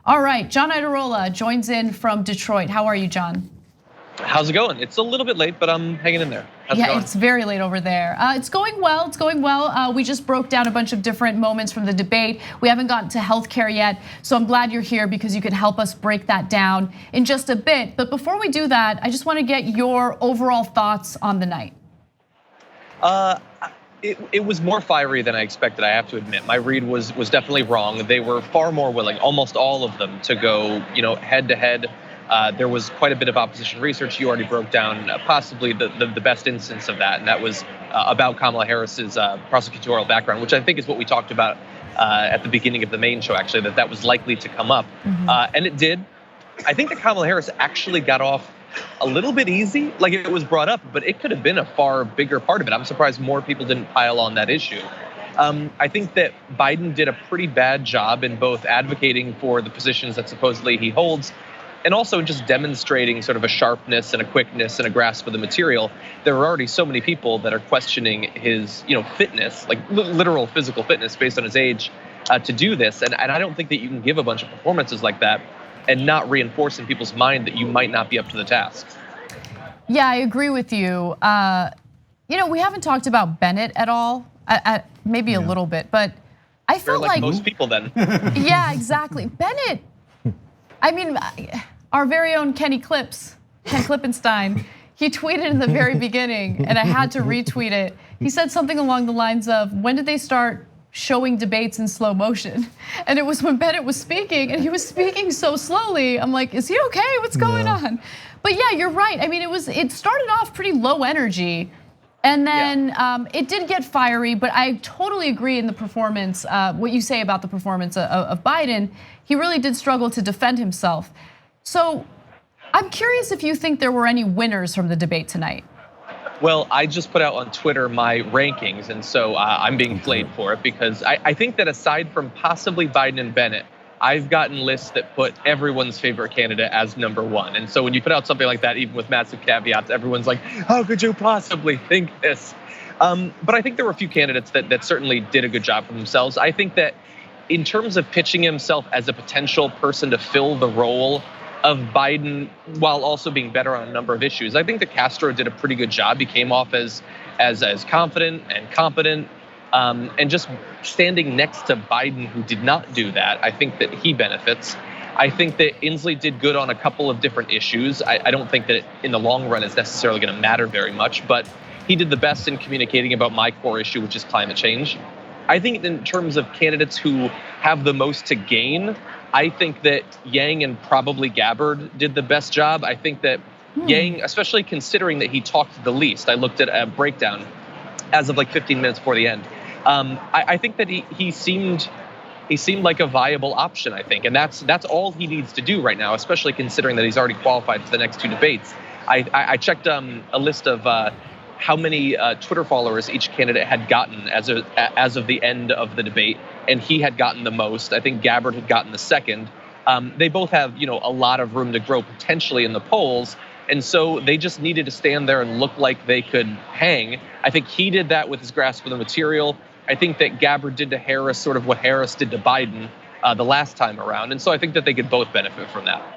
All right, John Iadarola joins in from Detroit. How are you, John? How's it going? It's a little bit late, but I'm hanging in there. How's it going? It's very late over there. It's going well, it's going well. We just broke down a bunch of different moments from the debate. We haven't gotten to healthcare yet, so I'm glad you're here because you can help us break that down in just a bit. But before we do that, I just want to get your overall thoughts on the night. It was more fiery than I expected, I have to admit. My read was definitely wrong. They were far more willing, almost all of them, to go head to head. There was quite a bit of opposition research. You already broke down possibly the best instance of that, and that was about Kamala Harris's prosecutorial background, which I think is what we talked about at the beginning of the main show, actually, that was likely to come up. And it did. I think that Kamala Harris actually got off a little bit easy. Like, it was brought up, but it could have been a far bigger part of it. I'm surprised more people didn't pile on that issue. I think that Biden did a pretty bad job in both advocating for the positions that supposedly he holds, and also just demonstrating sort of a sharpness and a quickness and a grasp of the material. There are already so many people that are questioning his, fitness, like literal physical fitness based on his age, to do this. And I don't think that you can give a bunch of performances like that and not reinforce in people's mind that you might not be up to the task. Yeah, I agree with you. We haven't talked about Bennett at all, maybe a little bit, but I felt like most people then. Yeah, exactly. Bennett, I mean, our very own Ken Klippenstein, he tweeted in the very beginning, and I had to retweet it. He said something along the lines of, when did they start showing debates in slow motion? And it was when Bennett was speaking, and he was speaking so slowly. I'm like, is he okay? What's going on? But yeah, you're right. I mean, it started off pretty low energy, and then it did get fiery, but I totally agree in the performance, what you say about the performance of Biden. He really did struggle to defend himself. So I'm curious if you think there were any winners from the debate tonight. Well, I just put out on Twitter my rankings, and so I'm being flayed for it because I think that aside from possibly Biden and Bennett, I've gotten lists that put everyone's favorite candidate as #1. And so when you put out something like that, even with massive caveats, everyone's like, how could you possibly think this? But I think there were a few candidates that certainly did a good job for themselves. I think that in terms of pitching himself as a potential person to fill the role of Biden while also being better on a number of issues, I think that Castro did a pretty good job. He came off as confident and competent, and just standing next to Biden, who did not do that, I think that he benefits. I think that Inslee did good on a couple of different issues. I don't think that in the long run it's necessarily going to matter very much, but he did the best in communicating about my core issue, which is climate change. I think in terms of candidates who have the most to gain, I think that Yang and probably Gabbard did the best job. I think that Yang, especially considering that he talked the least, I looked at a breakdown as of like 15 minutes before the end. I think that he seemed like a viable option, I think. And that's all he needs to do right now, especially considering that he's already qualified for the next 2 debates. I checked a list of how many Twitter followers each candidate had gotten as of the end of the debate, and he had gotten the most. I think Gabbard had gotten the second. They both have a lot of room to grow potentially in the polls, and so they just needed to stand there and look like they could hang. I think he did that with his grasp of the material. I think that Gabbard did to Harris sort of what Harris did to Biden the last time around, and so I think that they could both benefit from that.